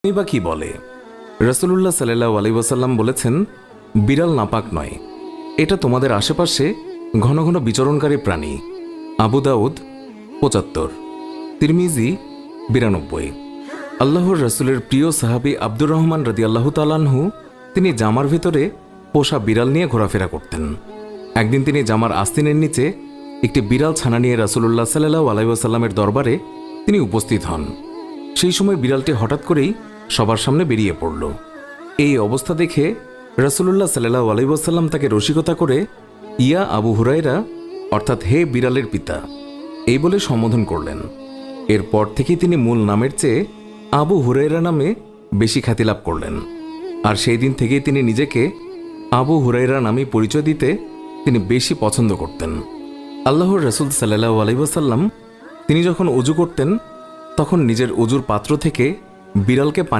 বা কি বলে? রাসূলুল্লাহ সাল্লাল্লাহু আলাইহি ওয়াসাল্লাম বলেছেন, বিড়াল নাপাক নয়, এটা তোমাদের আশেপাশে ঘন ঘন বিচরণকারী প্রাণী। আবু দাউদ ৭৫, তিরমিজি ৯২। আল্লাহর রাসূলের প্রিয় সাহাবী আব্দুর রহমান রাদিয়াল্লাহু তাআলা আনহু তিনি জামার ভেতরে পোষা বিড়াল নিয়ে ঘোরাফেরা করতেন। একদিন তিনি জামার আস্তিনের নিচে একটি বিড়াল ছানা নিয়ে রাসূলুল্লাহ সাল্লাল্লাহু আলাইহি ওয়াসাল্লামের দরবারে তিনি উপস্থিত হন। সেই সময় বিড়ালটি হঠাৎ করেই সবার সামনে বেরিয়ে পড়ল। এই অবস্থা দেখে রাসূলুল্লাহ সাল্লাল্লাহু আলাইহি ওয়াসাল্লাম তাকে রসিকতা করে ইয়া আবু হুরায়রা, অর্থাৎ হে বিড়ালের পিতা, এই বলে সম্বোধন করলেন। এরপর থেকেই তিনি মূল নামের চেয়ে আবু হুরায়রা নামে বেশি খ্যাতি লাভ করলেন। আর সেই দিন থেকেই তিনি নিজেকে আবু হুরায়রা নামে পরিচয় দিতে তিনি বেশি পছন্দ করতেন। আল্লাহর রাসূল সাল্লাল্লাহু আলাইহি ওয়াসাল্লাম তিনি যখন ওযু করতেন তখন নিজের ওযুর পাত্র থেকে বিড়ালকে পানি